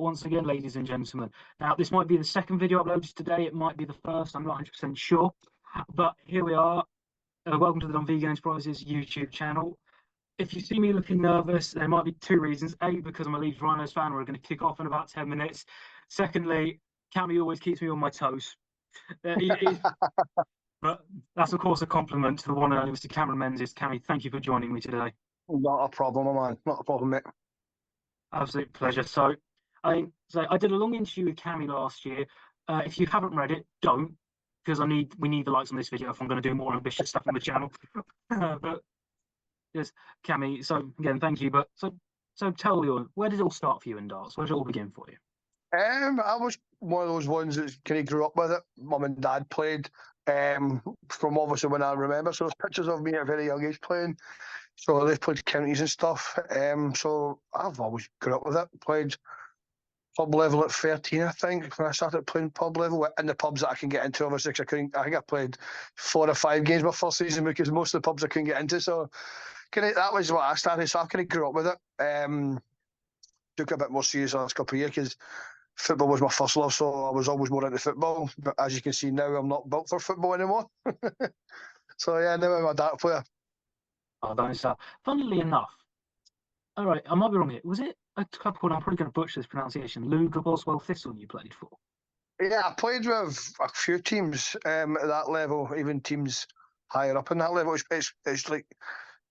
once again, ladies and gentlemen. Now, this might be the second video uploaded today. It might be the first. I'm not 100% sure. But here we are. Welcome to the Dunvegan Enterprises YouTube channel. If you see me looking nervous, there might be two reasons. A, because I'm a Leeds Rhinos fan. We're going to kick off in about 10 minutes. Secondly, Cammy always keeps me on my toes. But that's, of course, a compliment to the one and only Mr. Cameron Menzies. Cammy, thank you for joining me today. Not a problem, man. Not a problem, mate. Absolute pleasure. So I did a long interview with Cammy last year. If you haven't read it, don't, because we need the likes on this video if I'm going to do more ambitious stuff on the channel. But yes, Cammy. So again, thank you. But so tell me, where did it all start for you in darts? Where did it all begin for you? I was one of those ones that kind of grew up with it. Mum and Dad played. From obviously when I remember, so there's pictures of me at a very young age playing. So they played counties and stuff. So I've always grew up with it. Played pub level at 13, I think, when I started playing pub level in the pubs that I can get into. Obviously, because I think I played 4 or 5 games my first season because most of the pubs I couldn't get into. So that was what I started. So I kind of grew up with it. Took it a bit more serious the last couple of years because football was my first love, so I was always more into football. But as you can see now, I'm not built for football anymore. So yeah, now I'm a dart player. Oh, that is funnily enough. All right, I might be wrong here. Was it a club called, I'm probably going to butcher this pronunciation, Luga Boswell Thistle you played for? Yeah, I played with a few teams at that level, even teams higher up in that level. It's like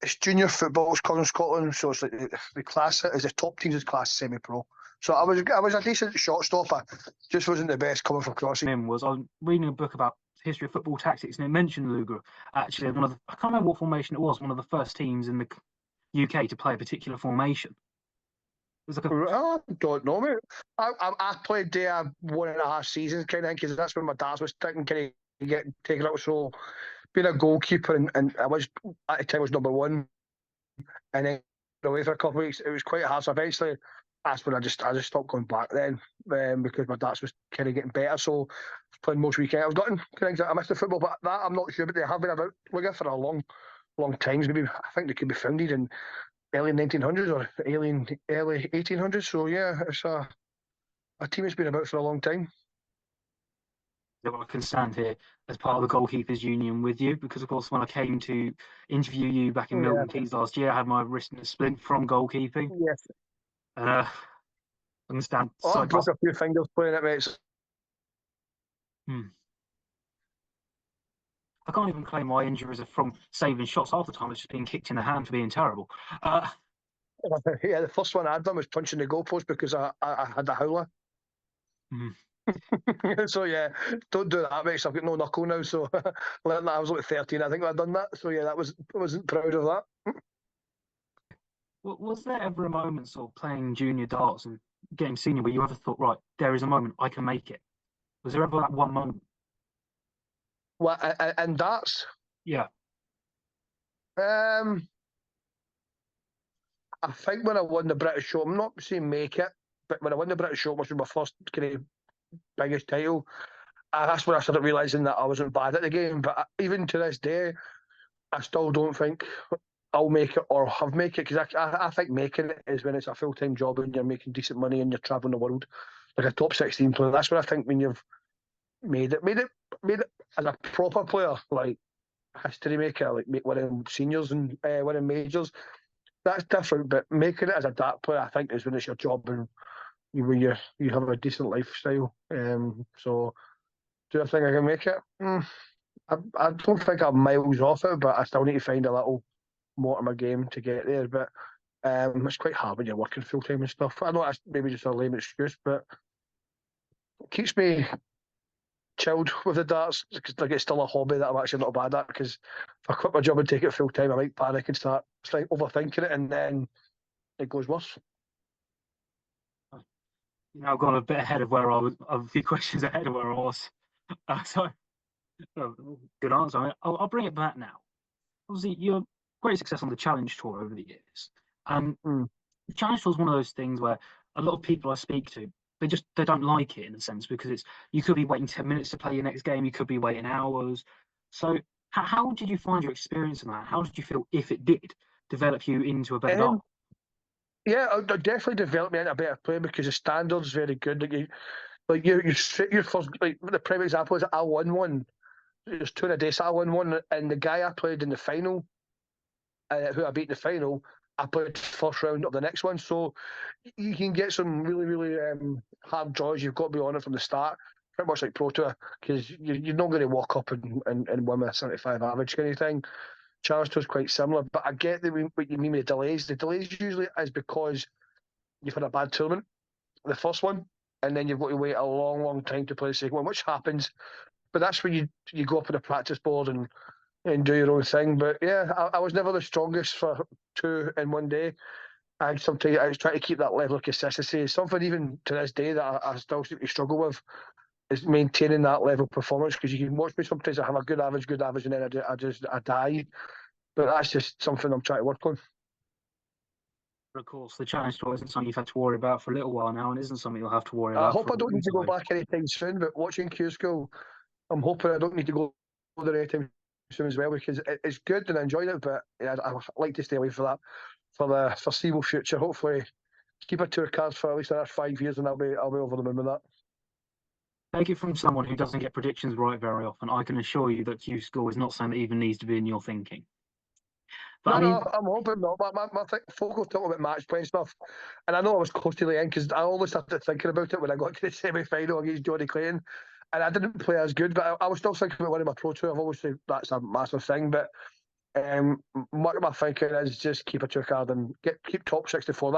it's junior football. It's called in Scotland, so it's like the class is the top teams is class semi-pro. So I was a decent shot stopper. Just wasn't the best coming from crossing. I was reading a book about history of football tactics, and it mentioned Luga. Actually, I can't remember what formation it was. One of the first teams in the UK to play a particular formation. It was like I don't know, mate. I played there 1.5 seasons, kind of, because that's when my dad was kind of getting taken out. So being a goalkeeper, and I was at the time was number 1, and then away for a couple of weeks, it was quite hard. So eventually, that's when I just stopped going back then, because my dad was kind of getting better. So I was playing most weekends. I was gutting, I missed the football, but that I'm not sure. But they have been about looking for a long time. Maybe I think they could be founded in early 1900s or early 1800s. So yeah, it's a team that's been about for a long time. I can stand here as part of the Goalkeepers Union with you, because of course when I came to interview you back in Milton Keynes last year, I had my wrist in a splint from goalkeeping. Yes. I understand. Oh, I broke a few fingers playing it, mate. I can't even claim my injuries are from saving shots. Half the time it's just being kicked in the hand for being terrible. Yeah, the first one I'd done was punching the goalpost because I had a howler. So yeah, don't do that, mate. So I've got no knuckle now. So learned that I was like 13, I think I'd done that. So yeah, I wasn't proud of that. Was there ever a moment sort of playing junior darts and getting senior where you ever thought, right, there is a moment I can make it? Was there ever that one moment? What, and darts? Yeah. I think when I won the British Open, I'm not saying make it, but when I won the British Open, which was my first kind of biggest title, that's when I started realising that I wasn't bad at the game. But even to this day, I still don't think I'll make it or have make it, because I think making it is when it's a full-time job and you're making decent money and you're travelling the world like a top 16 player. That's what I think when you've made it as a proper player, like history maker, like winning seniors and winning majors. That's different, but making it as a dart player, I think, is when it's your job and when you have a decent lifestyle. So, do I think I can make it? I don't think I'm miles off it, but I still need to find a little more to my game to get there. But it's quite hard when you're working full time and stuff. I know that's maybe just a lame excuse, but it keeps me chilled with the darts, because like it's still a hobby that I'm actually not bad at. Because if I quit my job and take it full time, I might panic and start overthinking it, and then it goes worse. Now I've gone a bit ahead of where I was, a few questions ahead of where I was. So, good answer. I'll bring it back now. Obviously, you're great success on the Challenge Tour over the years. And the Challenge Tour is one of those things where a lot of people I speak to, they don't like it in a sense, because you could be waiting 10 minutes to play your next game, you could be waiting hours. So how did you find your experience in that? How did you feel, if it did, develop you into a better dart? Yeah, it'll definitely develop me into a better player because the standard's very good. Your first, like the prime example is I won one. It was two in a day, so I won one, and the guy I played in the final, who I beat in the final, I played first round of the next one. So you can get some really, really hard draws. You've got to be on it from the start, pretty much like Pro Tour, because you're not going to walk up and win with a 75 average kind of thing. Challenge Tour is quite similar, but I get what you mean with the delays. The delays usually is because you've had a bad tournament, the first one, and then you've got to wait a long, long time to play the second one, which happens. But that's when you go up on a practice board and do your own thing. But yeah, I was never the strongest for two in one day. Sometimes I was trying to keep that level of consistency. It's something even to this day that I still seem to struggle with is maintaining that level of performance because you can watch me sometimes I have a good average, and then I die. But that's just something I'm trying to work on. But of course, the challenge tour isn't something you've had to worry about for a little while now, and isn't something you'll have to worry I about hope for I a don't long need to go time. back anytime soon, but watching Q School, I'm hoping I don't need to go there anytime soon as well because it's good and I enjoyed it, but yeah, I'd like to stay away from that for the foreseeable future. Hopefully, keep a tour card for at least another 5 years, and I'll be over the moon with that. Take it from someone who doesn't get predictions right very often. I can assure you that Q score is not something that even needs to be in your thinking. But I No, mean, I'm hoping not. Folk were talking about match play and stuff, and I know I was close to the end because I always started thinking about it when I got to the semi final against Johnny Clayton, and I didn't play as good, but I was still thinking about winning my Pro Tour. I've always said that's a massive thing, but what my thinking is just keep a tour card and keep top 64.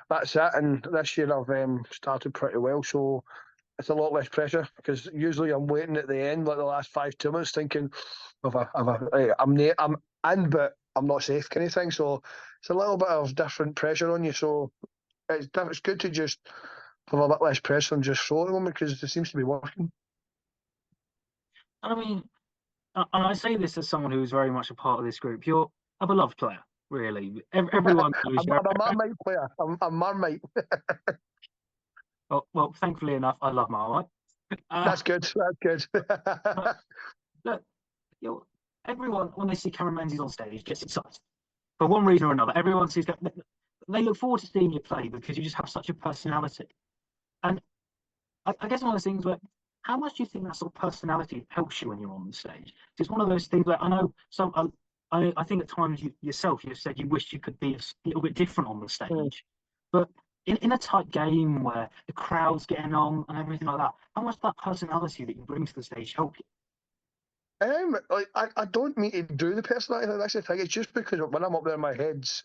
That's it. And this year I've started pretty well, so it's a lot less pressure because usually I'm waiting at the end, like the last 5 tournaments, thinking I'm in, but I'm not safe, kind of thing. So it's a little bit of different pressure on you. So it's good to just have a bit less pressure and just throw at the moment because it seems to be working. I mean, and I say this as someone who's very much a part of this group. You're a beloved player, really. Everyone knows you. I'm a Marmite player. I'm Marmite. Well, thankfully enough, I love Marmite. That's good. That's good. But look, everyone when they see Cameron Menzies on stage gets excited for one reason or another. Everyone sees that they look forward to seeing you play because you just have such a personality. And I guess one of those things where how much do you think that sort of personality helps you when you're on the stage? It's one of those things where I know some. I think at times yourself you've said you wish you could be a little bit different on the stage, but in a tight game where the crowd's getting on and everything like that, how much that personality that you bring to the stage help you? Like I don't mean to do the personality thing. That's the thing. It's just because when I'm up there, my head's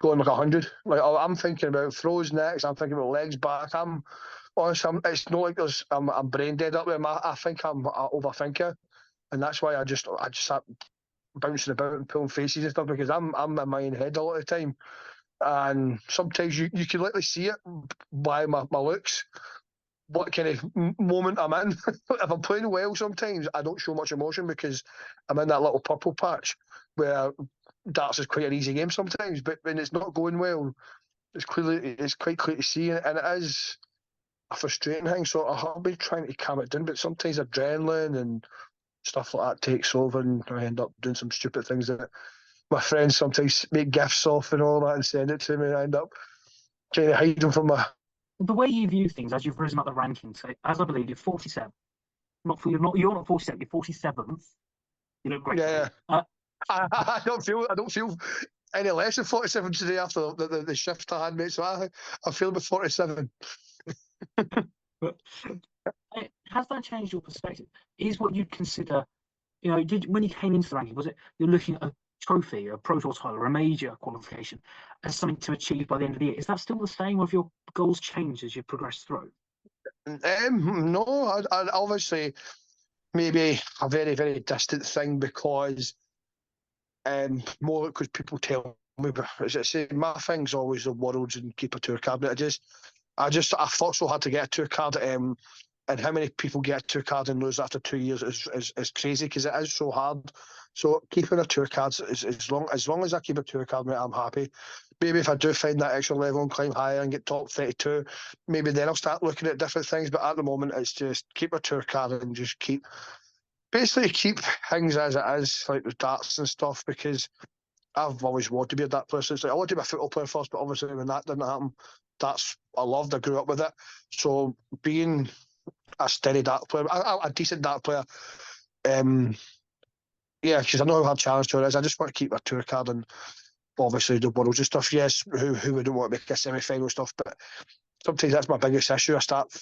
going like 100. Like I'm thinking about throws next. I'm thinking about legs back. I'm honestly, it's not like I'm brain dead up there. I think I'm an overthinker, and that's why I just start bouncing about and pulling faces and stuff because I'm in my own head a lot of the time. And sometimes you can literally see it by my looks what kind of moment I'm in. If I'm playing well, sometimes I don't show much emotion because I'm in that little purple patch where darts is quite an easy game sometimes. But when it's not going well, it's quite clear to see, and it is a frustrating thing. So I'll be trying to calm it down, but sometimes adrenaline and stuff like that takes over, and I end up doing some stupid things that my friends sometimes make gifts off and all that and send it to me. And I end up trying to hide them from my. The way you view things as you've risen up the rankings, so as I believe you're 47. You're not 47. You're 47th. You look great. Yeah, Uh, I don't feel any less than 47 today after the shift I had, mate. So I feel about 47. but has that changed your perspective? Is what you'd consider, did when you came into the ranking, was it you're looking at a trophy, a Pro Tour title, or a major qualification as something to achieve by the end of the year? Is that still the same, or have your goals changed as you progress through? No, I'd obviously maybe a very, very distant thing because more because people tell me, but as I say, my thing's always the worlds and keep a tour cabinet. I fought so hard to get a tour card, and how many people get a tour card and lose after 2 years is crazy because it is so hard. So keeping a tour card is as long as I keep a tour card, mate, I'm happy. Maybe if I do find that extra level and climb higher and get top 32, maybe then I'll start looking at different things. But at the moment, it's just keep a tour card and just keep things as it is, like with darts and stuff, because I've always wanted to be a dart player. So it's like I wanted to be a football player first, but obviously when that didn't happen, I loved. I grew up with it. So being a steady dart player, a decent dart player, yeah, because I know how hard Challenge Tour is. I just want to keep my tour card and obviously the Worlds and stuff. Yes, who wouldn't want to make a semi-final stuff, but sometimes that's my biggest issue. I start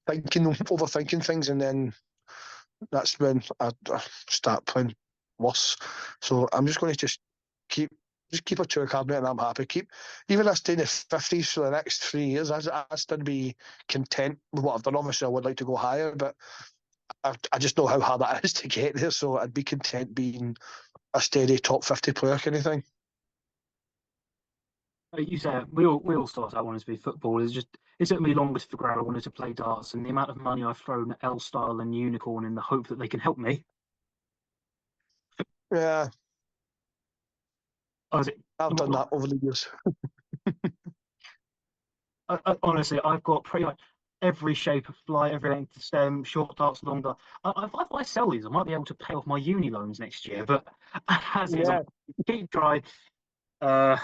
overthinking things, and then that's when I start playing worse. So I'm just going to keep keep a tour card, mate, and I'm happy. Even if I stay in the 50s for the next 3 years, I still be content with what I've done. Obviously, I would like to go higher, but I just know how hard that is to get there. So I'd be content being a steady top 50 player kind of thing. You say we all started out wanting to be footballers. It took me longer to figure out I wanted to play darts, and the amount of money I've thrown at L Style and Unicorn in the hope that they can help me. Yeah, I was, I've done that over the years. honestly, I've got pretty much every shape of fly, every length of stem, short darts, long darts. If I sell these, I might be able to pay off my uni loans next year. But as is, Yeah. keep trying. Uh,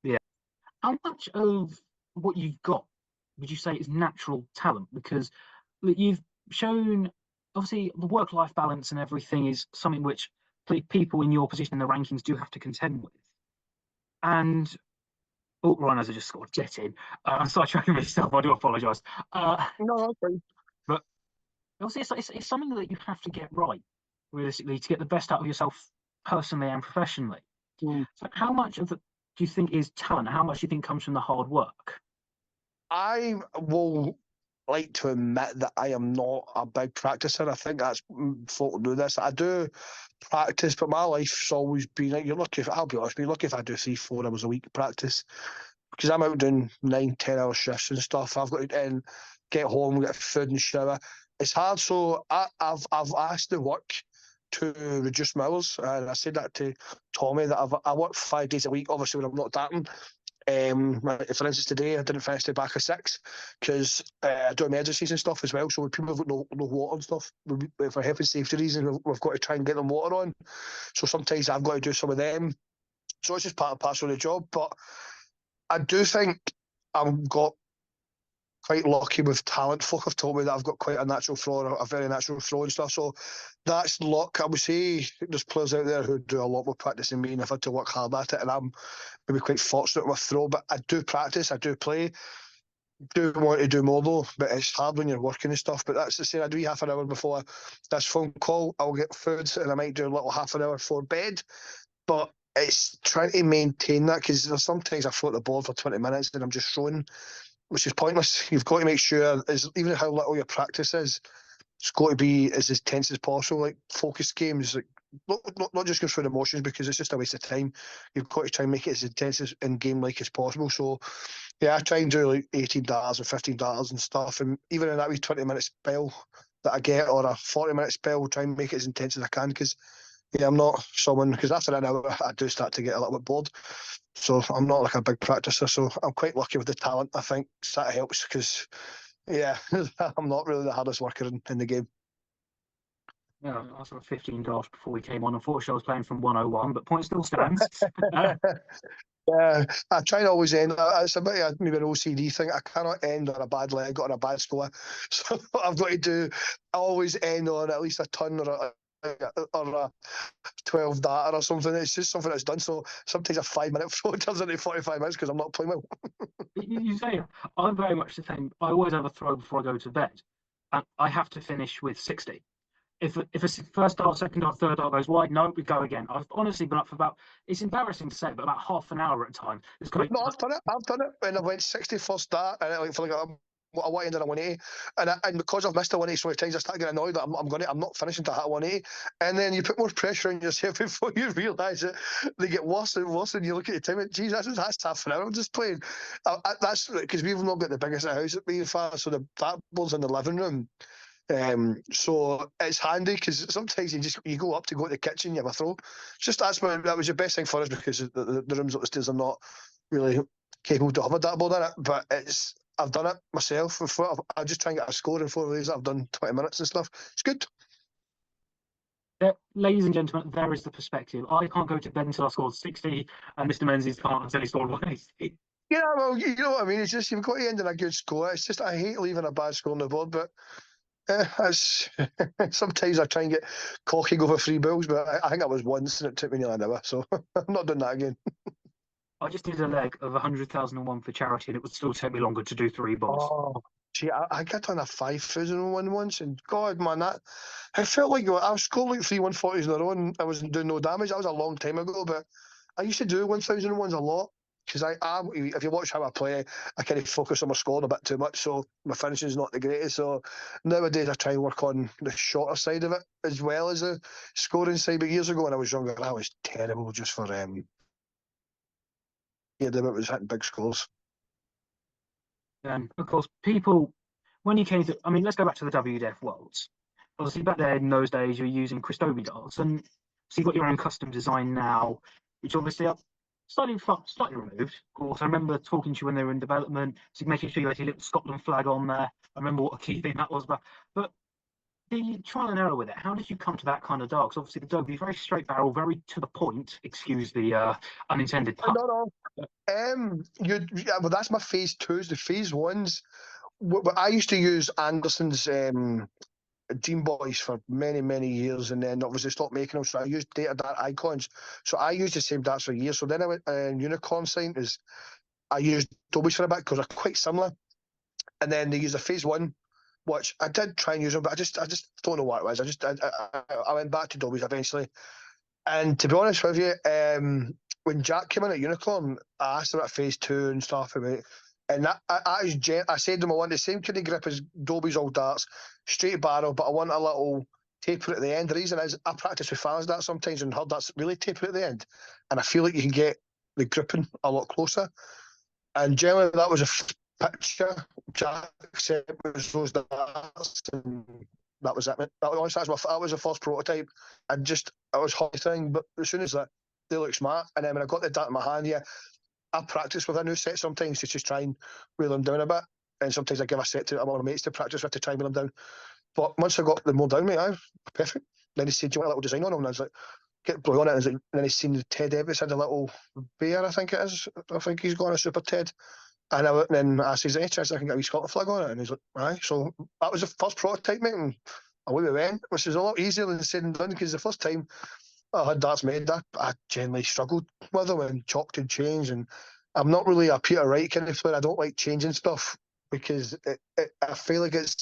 yeah. How much of what you've got would you say is natural talent? Because you've shown, obviously, the work-life balance and everything is something which people in your position in the rankings do have to contend with. And oh, Rhinos are just scored. Get in. I'm sidetracking myself. I do apologise. No, that's fine. But obviously, it's something that you have to get right, realistically, to get the best out of yourself personally and professionally. Mm. So, how much of it do you think is talent? How much do you think comes from the hard work? I will like to admit that I am not a big practicer. I think that's folk do this. I do practice, but my life's always been like you're lucky if I'll be honest, you're lucky if I do 3, 4 hours a week practice. Because I'm out doing 9, 10 hour shifts and stuff. I've got to get home, get food and shower. It's hard, so I've asked the work to reduce my hours, and I said that to Tommy that I work 5 days a week. Obviously, when I'm not darting, for instance, today I didn't finish till back at 6 because I do emergencies and stuff as well. So when people have got no water and stuff, for health and safety reasons, we've got to try and get them water on. So sometimes I've got to do some of them. So it's just part and parcel of the job. But I do think I've got quite lucky with talent. Folk have told me that I've got quite a natural throw, a very natural throw and stuff. So that's luck. I would say there's players out there who do a lot more practice than me, and I've had to work hard at it. And I'm maybe quite fortunate with throw, but I do practice, I do play, do want to do more though. But it's hard when you're working and stuff. But that's the same. I do half an hour before this phone call. I'll get food, and I might do a little half an hour before bed. But it's trying to maintain that because sometimes I float the board for 20 minutes and I'm just throwing, which is pointless. You've got to make sure, even how little your practice is, it's got to be as intense as possible. Like focus games, like not just go through the motions because it's just a waste of time. You've got to try and make it as intense as in game like as possible. So yeah, I try and do like 18 darts or 15 darts and stuff, and even in that wee 20-minute spell that I get or a 40-minute spell, try and make it as intense as I can because yeah, I'm not someone because after an hour I do start to get a little bit bored. So I'm not like a big practicer. So I'm quite lucky with the talent. I think so that helps because yeah, I'm not really the hardest worker in the game. Yeah, I was sort of 15 drafts before we came on. Unfortunately, I was playing from 101, but point still stands. Uh, Yeah, I try to always end. It's a bit of maybe an OCD thing. I cannot end on a bad leg or on a bad score. So I've got to do. I always end on at least a ton or a 12 data or something. It's just something that's done. So sometimes a 5 minute throw turns into 45 minutes because I'm not playing well. you say I'm very much the same. I always have a throw before I go to bed, and I have to finish with 60. If a first dart, second dart, third dart goes wide, no, we go again. I've honestly been up for about. It's embarrassing to say, but about half an hour at a time. It's going. No, I've done it. I've done it. And I went 60 first dart, and like for like I want to end on a 180, and because I've missed a 180 so many times, I start getting annoyed that I'm not finishing to hit a 180, and then you put more pressure on yourself before you realise it. They get worse and worse, and you look at the time and geez, that's half an hour I'm just playing. That's because we've not got the biggest house at me far, so the dartboard's in the living room. So it's handy because sometimes you go up to go to the kitchen, you have a throw. It's just that was the best thing for us because the rooms upstairs are not really capable to have a dartboard in it. But I've done it myself before. I just try and get a score in 4 days. I've done 20 minutes and stuff. It's good. Ladies and gentlemen, there is the perspective. I can't go to bed until I scored 60, and Mr. Menzies can't until he scored 180. Yeah, well, you know what I mean. It's just you've got to end on a good score. It's just I hate leaving a bad score on the board, but that's sometimes I try and get cocky over free bills, but I think I was once and it took me nearly an hour, so I'm not doing that again. I just did a leg of 100,001 for charity, and it would still take me longer to do 3 balls. Oh, gee, I got on a 5,001 once, and God, man, that I felt like I was scoring like 3 140s in a row, and I wasn't doing no damage. That was a long time ago, but I used to do 1,001s a lot because if you watch how I play, I kind of focus on my scoring a bit too much, so my finishing is not the greatest. So nowadays, I try and work on the shorter side of it as well as the scoring side. But years ago, when I was younger, I was terrible just for yeah, it was hitting big scores. And of course, people, when you came to, I mean, let's go back to the WDF Worlds. Obviously, back there in those days, you were using Christobi darts, and so you've got your own custom design now, which obviously are slightly removed. Of course, I remember talking to you when they were in development, so making sure you had your little Scotland flag on there. I remember what a key thing that was, but the trial and error with it, how did you come to that kind of dart? 'Cause obviously, the Dobie very straight barrel, very to the point. Excuse the unintended pun. No, no. Yeah, well, that's my phase twos. The phase ones, I used to use Anderson's Dream Boys for many, many years, and then obviously stopped making them. So I used Data Dart Icons. So I used the same darts for years. So then I went Unicorn Scientist. I used Dobies for a bit because they're quite similar. And then they used a phase one, which I did try and use them, but I just don't know what it was. I went back to Dobies eventually. And to be honest with you, when Jack came in at Unicorn, I asked him about phase two and stuff about, and I said to him, I want the same kind of grip as Dobie's old darts, straight barrel, but I want a little taper at the end. The reason is I practice with fans that sometimes and heard that's really taper at the end, and I feel like you can get the gripping a lot closer. And generally, that was a picture Jack said was those darts, and that was it. That was the first prototype. I was horrifying, but as soon as that, they look smart. And then when I got the dart in my hand, yeah, I practice with a new set sometimes to just try and wheel them down a bit. And sometimes I give a set to my mates to practice with to try and wheel them down. But once I got them more down, mate, I perfect. Then he said, "Do you want a little design on them?" And I was like, "Get blue on it." And then he's seen the Ted Evans had a little bear, I think it is. I think he's got a Super Ted. And then I says, "Any chance I can get a wee Scotland flag on it?" And he's like, "Aye." So that was the first prototype, mate. And away we went, which is a lot easier than said and done because the first time I had darts made, I generally struggled with them and chopped and changed. And I'm not really a Peter Wright kind of player. I don't like changing stuff because I feel like if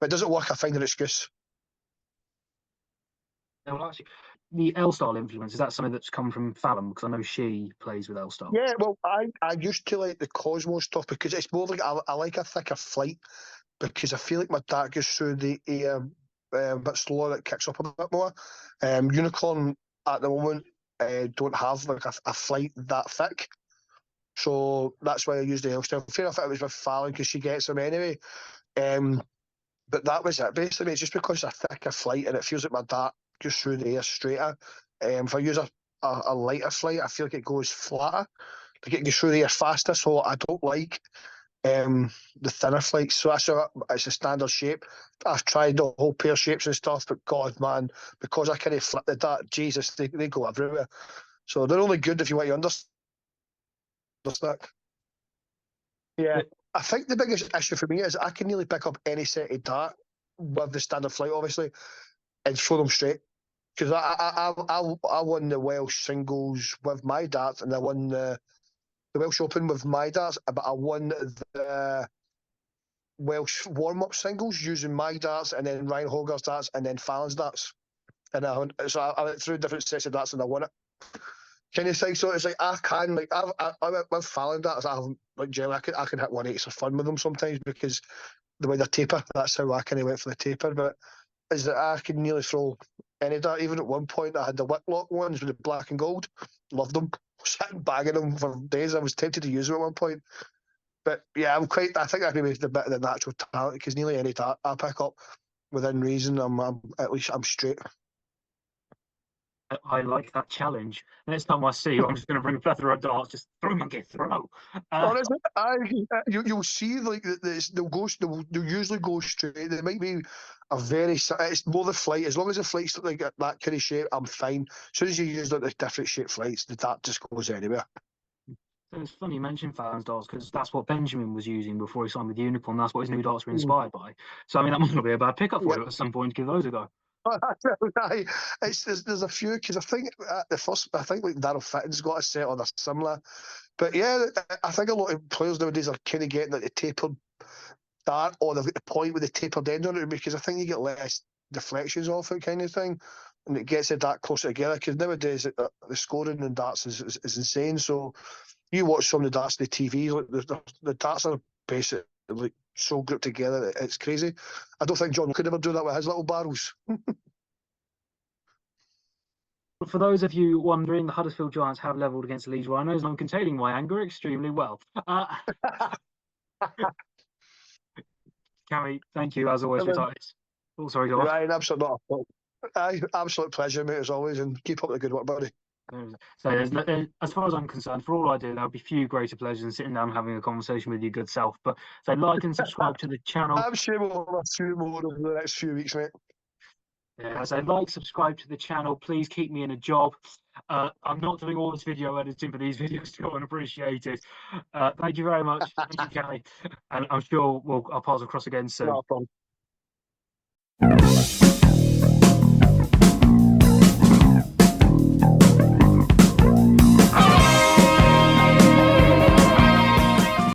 it doesn't work, I find an excuse. Well, actually, the L style influence, is that something that's come from Fallon? Because I know she plays with L style. Yeah, well, I used to like the Cosmos stuff because it's more like I like a thicker flight because I feel like my dart goes through the air a bit slower, it kicks up a bit more. Unicorn at the moment don't have like a flight that thick. So that's why I use the L style. Fair enough, it was with Fallon because she gets them anyway. Um, but that was it. Basically, it's just because it's a thicker flight and it feels like my dart goes through the air straighter. If I use a lighter flight, I feel like it goes flatter. Like it goes through the air faster. So I don't like the thinner flights. So it's a standard shape. I've tried the whole pair shapes and stuff, but God, man, because I kind of flip the dart, Jesus, they go everywhere. So they're only good if you want to understand. Yeah. I think the biggest issue for me is I can nearly pick up any set of dart with the standard flight, obviously, and throw them straight. Because I won the Welsh singles with my darts, and I won the Welsh Open with my darts, but I won the Welsh warm-up singles using my darts, and then Ryan Hogarth's darts, and then Fallon's darts. And I went through different sets of darts, and I won it. Can you say so? It's like I can like I went with Fallon darts. I have like generally I can hit 180s for fun with them sometimes because the way they're taper. That's how I kind of went for the taper. But is that I can nearly throw any dart. Even at one point, I had the Whitlock ones with the black and gold. Loved them. Sat and bagging them for days. I was tempted to use them at one point. But yeah, I think that maybe the bit of the natural talent because nearly any dart I pick up within reason, at least I'm straight. I like that challenge. Next time I see you, I'm just going to bring a plethora of darts. Just throw, monkey, throw. Honestly, you'll see like they'll usually go straight. There might be a it's more the flight. As long as the flight's like that kind of shape, I'm fine. As soon as you use like the different shape flights, the dart just goes anywhere. So it's funny you mentioned Fallon's darts because that's what Benjamin was using before he signed with Unicorn. That's what his new darts were inspired by. So I mean, that might not be a bad pickup for Yeah. you at some point to give those a go. There's a few because I think the first I think like Daryl Fitton's got a set on a similar, but yeah, I think a lot of players nowadays are kind of getting like the tapered dart or they've got the point with the tapered end on it because I think you get less deflections off it kind of thing, and it gets the dart closer together because nowadays the scoring in darts is insane. So you watch some of the darts on the TV, like the darts are basically like so grouped together, it's crazy. I don't think John could ever do that with his little barrels. But for those of you wondering, the Huddersfield Giants have levelled against Leeds Rhinos, and I'm containing my anger extremely well. Cammy, thank you as always for your time. Oh, sorry, go on. Ryan, absolute pleasure, mate, as always, and keep up the good work, buddy. So, as far as I'm concerned, for all I do, there'll be few greater pleasures than sitting down and having a conversation with your good self. But so, like and subscribe to the channel. I'm sure we'll have a few more over the next few weeks, mate. Yeah, so like, subscribe to the channel. Please keep me in a job. I'm not doing all this video editing for these videos to go unappreciated. Thank you very much. Thank you, Kelly. And I'm sure I'll pass across again soon. No problem.